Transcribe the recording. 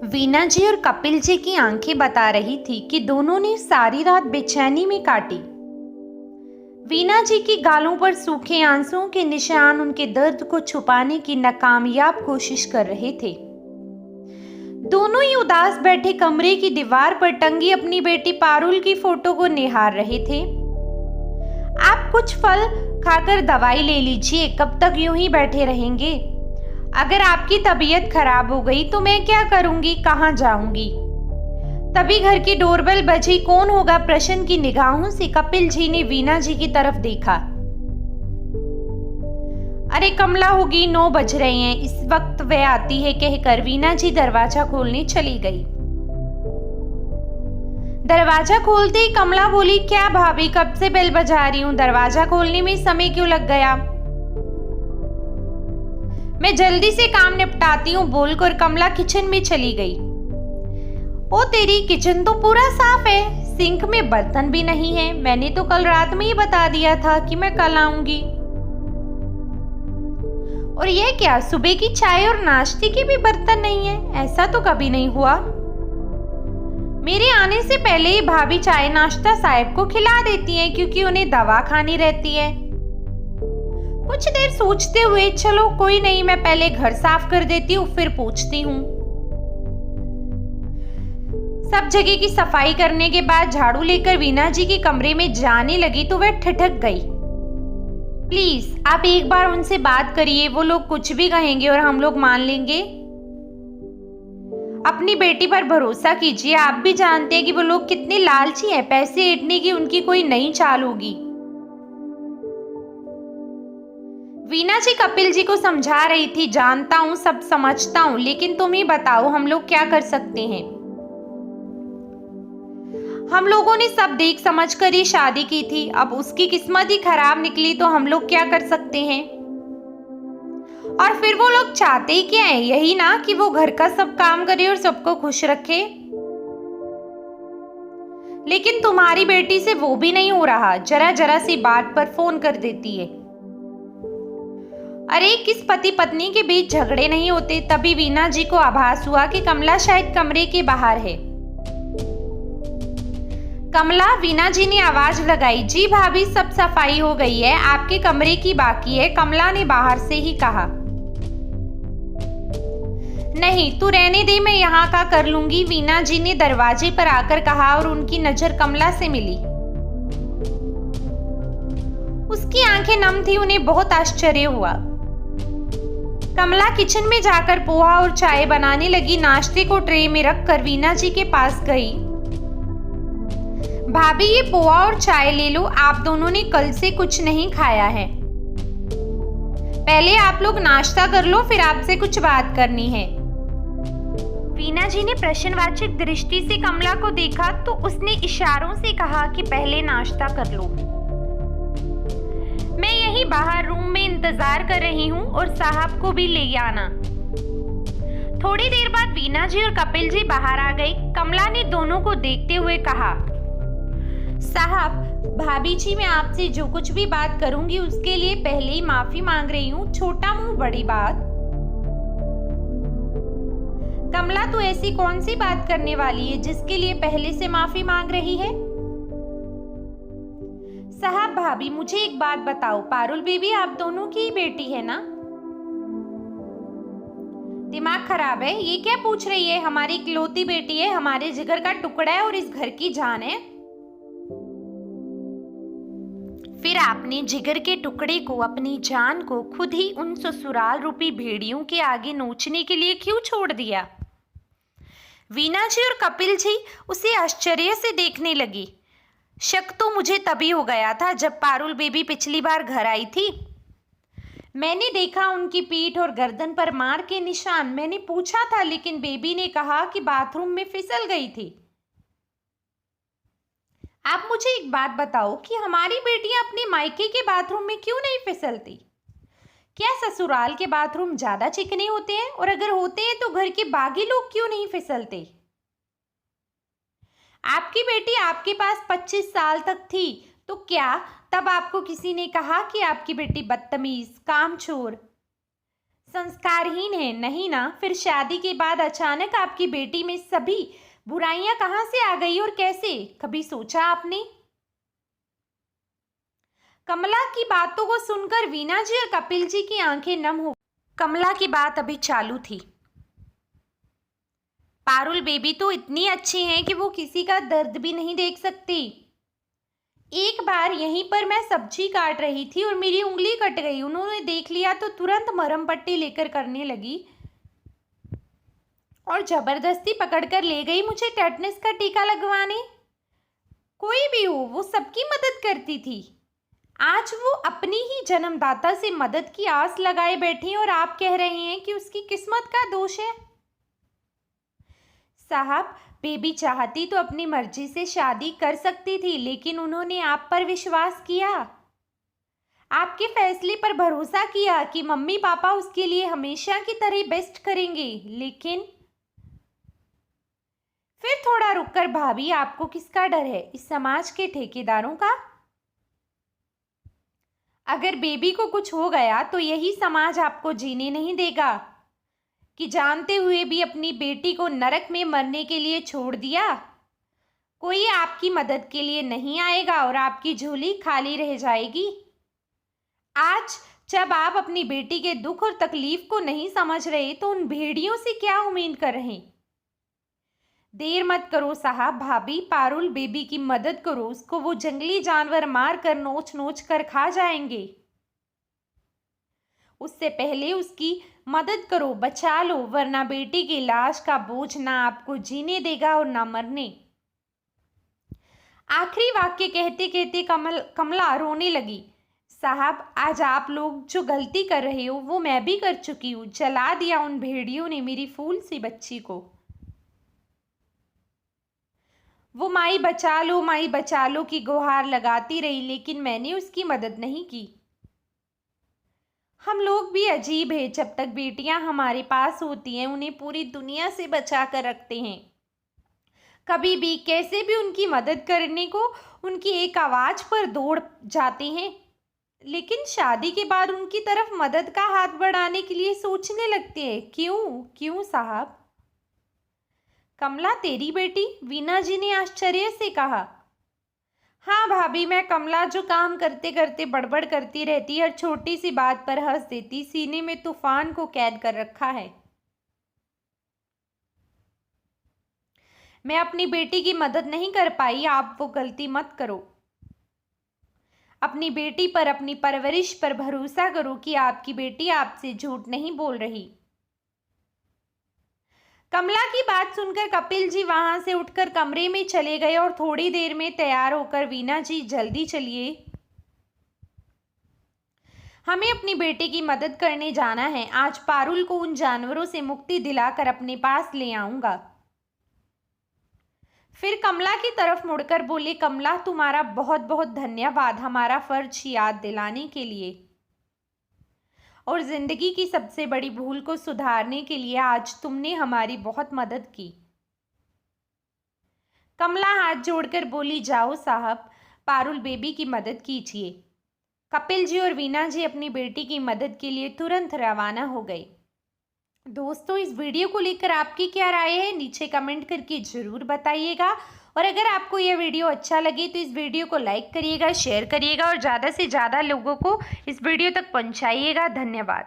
वीना जी और कपिल जी की आंखें बता रही थी कि दोनों ने सारी रात बेचैनी में काटी। वीना जी की गालों पर सूखे आंसुओं के निशान उनके दर्द को छुपाने की नाकामयाब कोशिश कर रहे थे। दोनों ही उदास बैठे कमरे की दीवार पर टंगी अपनी बेटी पारुल की फोटो को निहार रहे थे। आप कुछ फल खाकर दवाई ले लीजिए, कब तक यूं ही बैठे रहेंगे? अगर आपकी तबीयत खराब हो गई तो मैं क्या करूंगी, कहां जाऊंगी? तभी घर की डोरबेल बजी। कौन होगा? प्रश्न की निगाहों से कपिल जी ने वीना जी की तरफ देखा। अरे कमला होगी, 9 बज रहे हैं, इस वक्त वह आती है, कहकर वीना जी दरवाजा खोलने चली गई। दरवाजा खोलते ही कमला बोली, क्या भाभी, कब से बेल बजा रही हूँ, दरवाजा खोलने में समय क्यों लग गया? मैं जल्दी से काम निपटाती हूँ, बोलकर कमला किचन में चली गई। ओ तेरी, किचन तो पूरा साफ है, सिंक में बर्तन भी नहीं है। मैंने तो कल रात में ही बता दिया था कि मैं कल आऊंगी। और यह क्या, सुबह की चाय और नाश्ते के भी बर्तन नहीं है? ऐसा तो कभी नहीं हुआ। मेरे आने से पहले ही भाभी चाय नाश्ता साहब को खिला देती हैं, क्योंकि उन्हें दवा खानी रहती है। कुछ देर सोचते हुए, चलो कोई नहीं, मैं पहले घर साफ कर देती हूँ, फिर पूछती हूँ। सब जगह की सफाई करने के बाद झाड़ू लेकर वीना जी के कमरे में जाने लगी तो वह ठिठक गई। प्लीज आप एक बार उनसे बात करिए, वो लोग कुछ भी कहेंगे और हम लोग मान लेंगे। अपनी बेटी पर भरोसा कीजिए, आप भी जानते हैं कि वो लोग कितने लालची हैं, पैसे ऐंठने की उनकी कोई नई चाल होगी। वीना जी कपिल जी को समझा रही थी, जानता हूं, सब समझता हूं, लेकिन तुम ही बताओ हम लोग क्या कर सकते हैं? हम लोगों ने सब देख समझ कर ही शादी की थी, अब उसकी किस्मत ही खराब निकली तो हम लोग क्या कर सकते हैं? और फिर वो लोग चाहते ही क्या है? यही ना कि वो घर का सब काम करे और सबको खुश रखे। लेकिन तुम्हारी बेटी से वो भी नहीं हो रहा, जरा जरा सी बात पर फोन कर देती है। अरे किस पति पत्नी के बीच झगड़े नहीं होते? तभी वीना जी को आभास हुआ कि कमला शायद कमरे के बाहर है। कमला, वीना जी ने आवाज लगाई। जी भाभी, सब सफाई हो गई है, आपके कमरे की बाकी है, कमला ने बाहर से ही कहा। नहीं तू रहने दे, मैं यहाँ का कर लूंगी, वीना जी ने दरवाजे पर आकर कहा और उनकी नजर कमला से मिली। उसकी आंखें नम थी, उन्हें बहुत आश्चर्य हुआ। कमला किचन में जाकर पोहा और चाय बनाने लगी। नाश्ते को ट्रे में रखकर वीना जी के पास गई। भाभी ये पोहा और चाय ले लो, आप दोनों ने कल से कुछ नहीं खाया है। पहले आप लोग नाश्ता कर लो, फिर आपसे कुछ बात करनी है। वीना जी ने प्रश्नवाचक दृष्टि से कमला को देखा तो उसने इशारों से कहा कि पहले नाश्ता कर लो। मैं यही बाहर रूम में इंतजार कर रही हूँ और साहब को भी ले आना। थोड़ी देर बाद वीना जी और कपिल जी बाहर आ गए। कमला ने दोनों को देखते हुए कहा, साहब, भाभी जी मैं आपसे जो कुछ भी बात करूंगी उसके लिए पहले ही माफी मांग रही हूँ, छोटा मुंह बड़ी बात। कमला, तू ऐसी कौन सी बात करने वाली है जिसके लिए पहले से माफी मांग रही है? साहब भाभी मुझे एक बात बताओ, पारुल बेबी आप दोनों की ही बेटी है ना? दिमाग खराब है? ये क्या पूछ रही है? हमारी इकलौती बेटी है, हमारे जिगर का टुकड़ा है और इस घर की जान है। फिर आपने जिगर के टुकड़े को, अपनी जान को खुद ही उन ससुराल रूपी भेड़ियों के आगे नोचने के लिए क्यों छोड़ दिया? वीना जी और कपिल जी उसे आश्चर्य से देखने लगी। शक तो मुझे तभी हो गया था जब पारुल बेबी पिछली बार घर आई थी। मैंने देखा उनकी पीठ और गर्दन पर मार के निशान। मैंने पूछा था, लेकिन बेबी ने कहा कि बाथरूम में फिसल गई थी। आप मुझे एक बात बताओ कि हमारी बेटियां अपने मायके के बाथरूम में क्यों नहीं फिसलती? क्या ससुराल के बाथरूम ज्यादा चिकने होते हैं? और अगर होते हैं तो घर के बाकी लोग क्यों नहीं फिसलते? आपकी बेटी आपके पास 25 साल तक थी तो क्या तब आपको किसी ने कहा कि आपकी बेटी बदतमीज, कामचोर, संस्कारहीन है, नहीं ना? फिर शादी के बाद अचानक आपकी बेटी में सभी बुराइयां कहाँ से आ गई और कैसे? कभी सोचा आपने? कमला की बातों को सुनकर वीना जी और कपिल जी की आंखें नम हो। कमला की बात अभी चालू थी। पारुल बेबी तो इतनी अच्छी हैं कि वो किसी का दर्द भी नहीं देख सकती। एक बार यहीं पर मैं सब्जी काट रही थी और मेरी उंगली कट गई। उन्होंने देख लिया तो तुरंत मरहम पट्टी लेकर करने लगी और जबरदस्ती पकड़कर ले गई मुझे टेटनस का टीका लगवाने। कोई भी हो, वो सबकी मदद करती थी। आज वो अपनी ही जन्मदाता से मदद की आस लगाए बैठी और आप कह रहे हैं कि उसकी किस्मत का दोष है। साहब, बेबी चाहती तो अपनी मर्जी से शादी कर सकती थी, लेकिन उन्होंने आप पर विश्वास किया, आपके फैसले पर भरोसा किया कि मम्मी पापा उसके लिए हमेशा की तरह बेस्ट करेंगे। लेकिन फिर थोड़ा रुककर भाभी, आपको किसका डर है? इस समाज के ठेकेदारों का? अगर बेबी को कुछ हो गया तो यही समाज आपको जीने नहीं देगा कि जानते हुए भी अपनी बेटी को नरक में मरने के लिए छोड़ दिया। कोई आपकी मदद के लिए नहीं आएगा और आपकी झोली खाली रह जाएगी। आज जब आप अपनी बेटी के दुख और तकलीफ को नहीं समझ रहे तो उन भेड़ियों से क्या उम्मीद कर रहे हैं? देर मत करो साहब। भाभी, पारुल बेबी की मदद करो, उसको वो जंगली जानवर मार कर नोच नोच कर खा जाएंगे। उससे पहले उसकी मदद करो, बचा लो, वरना बेटी की लाश का बोझ ना आपको जीने देगा और ना मरने। आखिरी वाक्य कहते कहते कमला रोने लगी। साहब, आज आप लोग जो गलती कर रहे हो वो मैं भी कर चुकी हूँ। जला दिया उन भेड़ियों ने मेरी फूल सी बच्ची को। वो माई बचा लो की गुहार लगाती रही, लेकिन मैंने उसकी मदद नहीं की। हम लोग भी अजीब है, जब तक बेटियां हमारे पास होती हैं उन्हें पूरी दुनिया से बचा कर रखते हैं। कभी भी कैसे भी उनकी मदद करने को उनकी एक आवाज़ पर दौड़ जाते हैं, लेकिन शादी के बाद उनकी तरफ मदद का हाथ बढ़ाने के लिए सोचने लगते हैं। क्यों साहब? कमला तेरी बेटी? वीना जी ने आश्चर्य से कहा। हाँ भाभी, मैं कमला जो काम करते करते बड़बड़ करती रहती, हर छोटी सी बात पर हंस देती, सीने में तूफान को कैद कर रखा है। मैं अपनी बेटी की मदद नहीं कर पाई, आप वो गलती मत करो। अपनी बेटी पर, अपनी परवरिश पर भरोसा करो कि आपकी बेटी आपसे झूठ नहीं बोल रही। कमला की बात सुनकर कपिल जी वहां से उठकर कमरे में चले गए और थोड़ी देर में तैयार होकर, वीना जी जल्दी चलिए, हमें अपनी बेटी की मदद करने जाना है। आज पारुल को उन जानवरों से मुक्ति दिलाकर अपने पास ले आऊंगा। फिर कमला की तरफ मुड़कर बोले, कमला तुम्हारा बहुत बहुत धन्यवाद हमारा फर्ज याद दिलाने के लिए और जिंदगी की सबसे बड़ी भूल को सुधारने के लिए। आज तुमने हमारी बहुत मदद की। कमला हाथ जोड़कर बोली, जाओ साहब, पारुल बेबी की मदद कीजिए। कपिल जी और वीना जी अपनी बेटी की मदद के लिए तुरंत रवाना हो गए। दोस्तों, इस वीडियो को लेकर आपकी क्या राय है नीचे कमेंट करके ज़रूर बताइएगा। और अगर आपको यह वीडियो अच्छा लगे तो इस वीडियो को लाइक करिएगा, शेयर करिएगा और ज़्यादा से ज़्यादा लोगों को इस वीडियो तक पहुंचाइएगा। धन्यवाद।